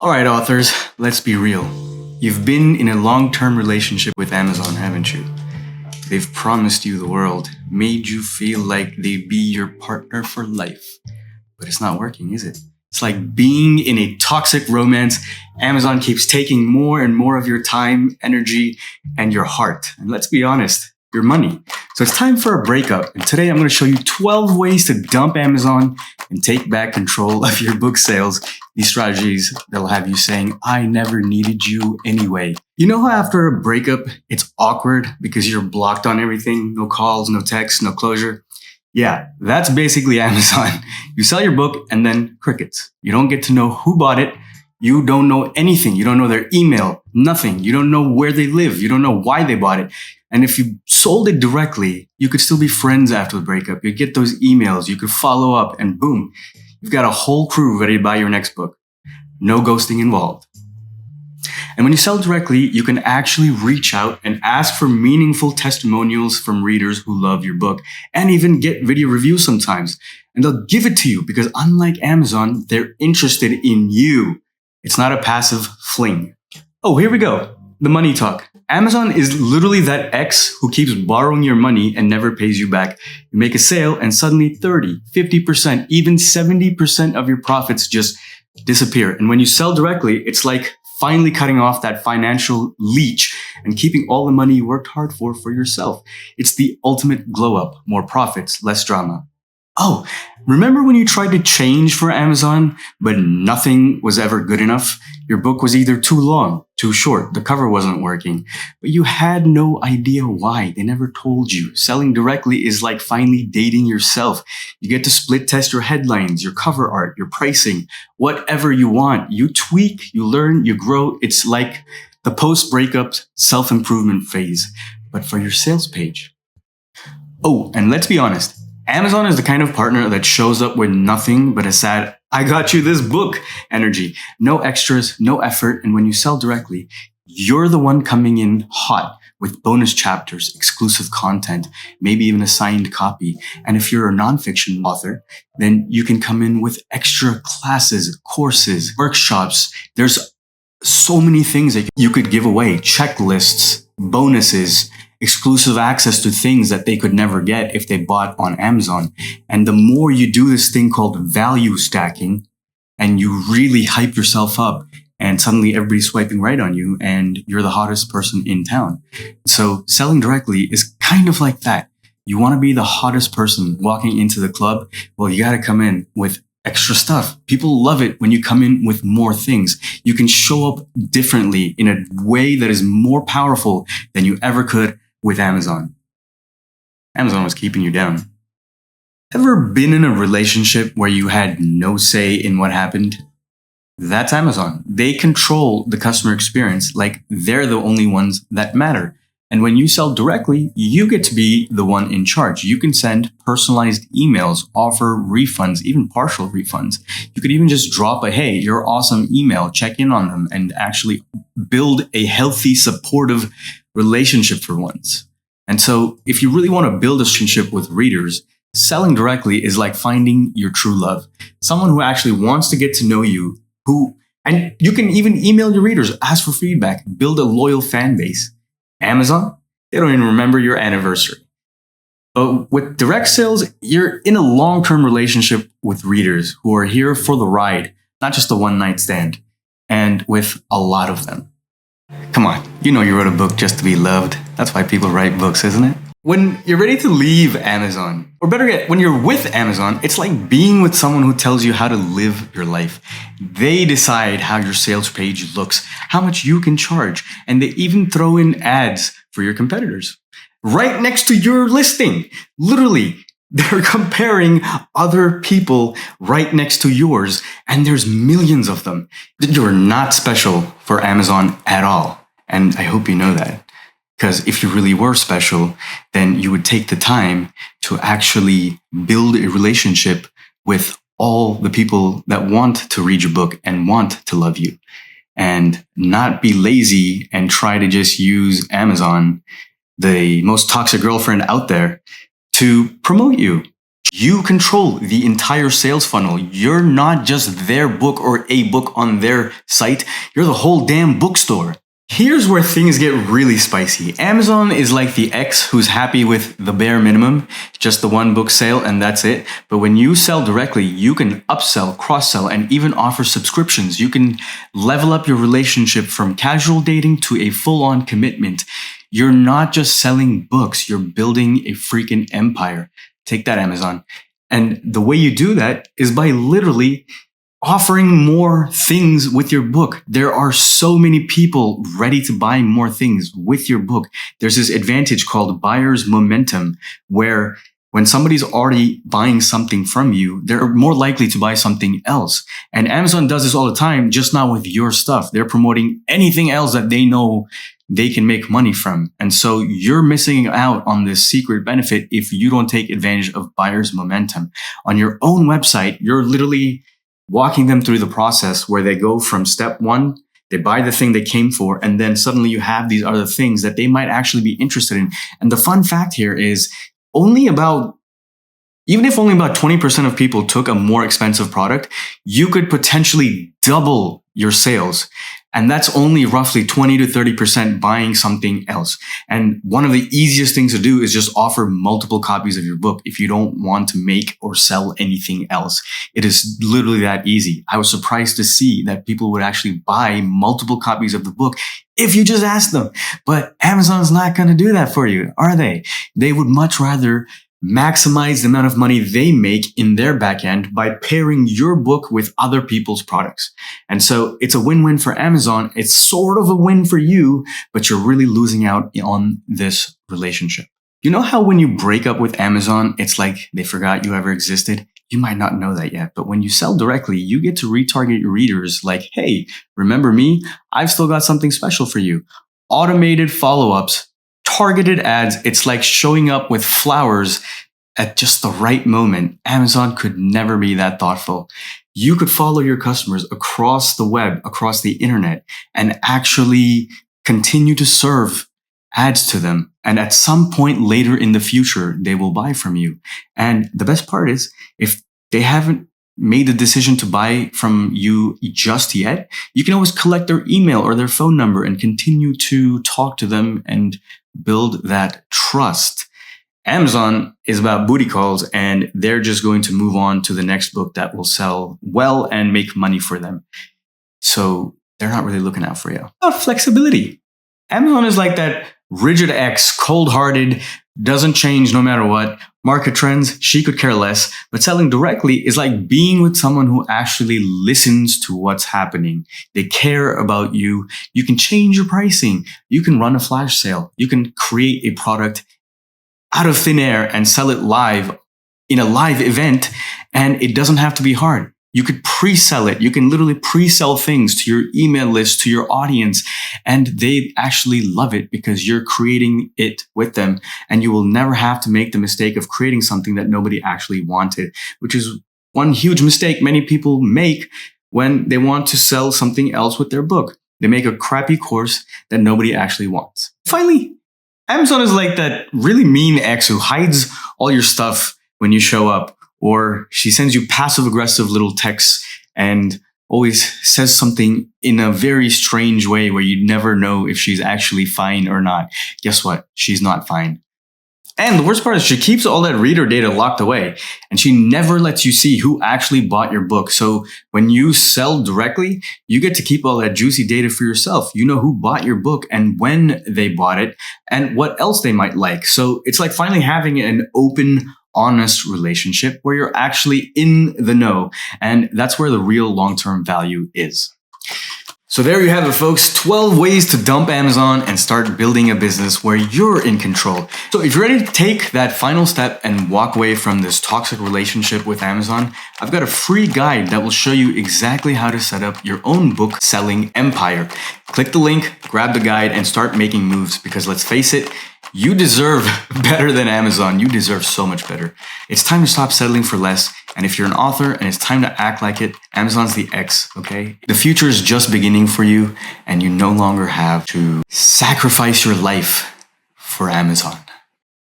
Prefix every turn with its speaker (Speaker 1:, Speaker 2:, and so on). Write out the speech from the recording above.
Speaker 1: All right, authors, let's be real. You've been in a long-term relationship with Amazon, haven't you? They've promised you the world, made you feel like they'd be your partner for life. But it's not working, is it? It's like being in a toxic romance. Amazon keeps taking more and more of your time, energy, and your heart. And let's be honest, your money. So it's time for a breakup. And today I'm going to show you 12 ways to dump Amazon and take back control of your book sales. These strategies that'll have you saying, I never needed you anyway. You know how after a breakup, it's awkward because you're blocked on everything? No calls, no texts, no closure. Yeah, that's basically Amazon. You sell your book and then crickets. You don't get to know who bought it. You don't know anything. You don't know their email, nothing. You don't know where they live. You don't know why they bought it. And if you sold it directly, you could still be friends after the breakup. You get those emails, you could follow up, and boom, you've got a whole crew ready to buy your next book. No ghosting involved. And when you sell directly, you can actually reach out and ask for meaningful testimonials from readers who love your book and even get video reviews sometimes. And they'll give it to you because unlike Amazon, they're interested in you. It's not a passive fling. Oh, here we go. The money talk. Amazon is literally that ex who keeps borrowing your money and never pays you back. You make a sale and suddenly 30, 50%, even 70% of your profits just disappear. And when you sell directly, it's like finally cutting off that financial leech and keeping all the money you worked hard for yourself. It's the ultimate glow up. More profits, less drama. Oh, remember when you tried to change for Amazon, but nothing was ever good enough? Your book was either too long, too short, the cover wasn't working, but you had no idea why. They never told you. Selling directly is like finally dating yourself. You get to split test your headlines, your cover art, your pricing, whatever you want. You tweak, you learn, you grow. It's like the post-breakup self-improvement phase, but for your sales page. Oh, and let's be honest. Amazon is the kind of partner that shows up with nothing but a sad, I got you this book energy. No extras, no effort. And when you sell directly, you're the one coming in hot with bonus chapters, exclusive content, maybe even a signed copy. And if you're a nonfiction author, then you can come in with extra classes, courses, workshops. There's so many things that you could give away, checklists, bonuses, exclusive access to things that they could never get if they bought on Amazon. And the more you do this thing called value stacking and you really hype yourself up and suddenly everybody's swiping right on you and you're the hottest person in town. So selling directly is kind of like that. You want to be the hottest person walking into the club. Well, you got to come in with extra stuff. People love it when you come in with more things. You can show up differently in a way that is more powerful than you ever could with Amazon. Amazon was keeping you down. Ever been in a relationship where you had no say in what happened? That's Amazon. They control the customer experience like they're the only ones that matter. And when you sell directly, you get to be the one in charge. You can send personalized emails, offer refunds, even partial refunds. You could even just drop a, hey, you're awesome email, check in on them, and actually build a healthy, supportive relationship for once. And so if you really want to build a relationship with readers, selling directly is like finding your true love. Someone who actually wants to get to know you, and you can even email your readers, ask for feedback, build a loyal fan base. Amazon, they don't even remember your anniversary. But with direct sales, you're in a long-term relationship with readers who are here for the ride, not just a one-night stand, and with a lot of them. Come on, you know you wrote a book just to be loved. That's why people write books, isn't it? When you're ready to leave Amazon, or better yet, when you're with Amazon, it's like being with someone who tells you how to live your life. They decide how your sales page looks, how much you can charge, and they even throw in ads for your competitors. Right next to your listing. Literally, they're comparing other people right next to yours, and there's millions of them. You're not special for Amazon at all, and I hope you know that. Because if you really were special, then you would take the time to actually build a relationship with all the people that want to read your book and want to love you, and not be lazy and try to just use Amazon, the most toxic girlfriend out there, to promote you. You control the entire sales funnel. You're not just their book or a book on their site. You're the whole damn bookstore. Here's where things get really spicy. Amazon is like the ex who's happy with the bare minimum, just the one book sale and that's it. But when you sell directly, you can upsell, cross-sell, and even offer subscriptions. You can level up your relationship from casual dating to a full-on commitment. You're not just selling books, you're building a freaking empire. Take that, Amazon. And the way you do that is by literally offering more things with your book. There are so many people ready to buy more things with your book. There's this advantage called buyer's momentum, where when somebody's already buying something from you, they're more likely to buy something else. And Amazon does this all the time, just not with your stuff. They're promoting anything else that they know they can make money from. And so you're missing out on this secret benefit if you don't take advantage of buyer's momentum. On your own website, you're literally walking them through the process where they go from step one, they buy the thing they came for, and then suddenly you have these other things that they might actually be interested in. And the fun fact here is even if only about 20% of people took a more expensive product, you could potentially double your sales. And that's only roughly 20 to 30% buying something else. And one of the easiest things to do is just offer multiple copies of your book if you don't want to make or sell anything else. It is literally that easy. I was surprised to see that people would actually buy multiple copies of the book if you just ask them. But Amazon's not going to do that for you, are they? They would much rather maximize the amount of money they make in their back end by pairing your book with other people's products. And so it's a win-win for Amazon. It's sort of a win for you, but you're really losing out on this relationship. You know how when you break up with Amazon, it's like they forgot you ever existed? You might not know that yet, but when you sell directly, you get to retarget your readers like, hey, remember me? I've still got something special for you. Automated follow-ups, targeted ads. It's like showing up with flowers at just the right moment. Amazon could never be that thoughtful. You could follow your customers across the web, across the internet, and actually continue to serve ads to them. And at some point later in the future, they will buy from you. And the best part is, if they haven't made the decision to buy from you just yet, you can always collect their email or their phone number and continue to talk to them and build that trust. Amazon is about booty calls, and they're just going to move on to the next book that will sell well and make money for them. So they're not really looking out for you. Flexibility. Amazon is like that rigid ex, cold-hearted, doesn't change no matter what. Market trends, she could care less. But selling directly is like being with someone who actually listens to what's happening. They care about you. You can change your pricing. You can run a flash sale. You can create a product out of thin air and sell it live in a live event. And it doesn't have to be hard. You could pre-sell it. You can literally pre-sell things to your email list, to your audience, and they actually love it because you're creating it with them, and you will never have to make the mistake of creating something that nobody actually wanted, which is one huge mistake many people make when they want to sell something else with their book. They make a crappy course that nobody actually wants. Finally, Amazon is like that really mean ex who hides all your stuff when you show up, or she sends you passive-aggressive little texts and always says something in a very strange way where you never know if she's actually fine or not. Guess what? She's not fine. And the worst part is she keeps all that reader data locked away, and she never lets you see who actually bought your book. So when you sell directly, you get to keep all that juicy data for yourself. You know who bought your book and when they bought it and what else they might like. So it's like finally having an open, honest relationship where you're actually in the know. And that's where the real long-term value is. So there you have it, folks. 12 ways to dump Amazon and start building a business where you're in control. So if you're ready to take that final step and walk away from this toxic relationship with Amazon, I've got a free guide that will show you exactly how to set up your own book selling empire. Click the link, grab the guide, and start making moves, because let's face it, you deserve better than Amazon. You deserve so much better. It's time to stop settling for less. And if you're an author and it's time to act like it, Amazon's the X, okay? The future is just beginning for you, and you no longer have to sacrifice your life for Amazon.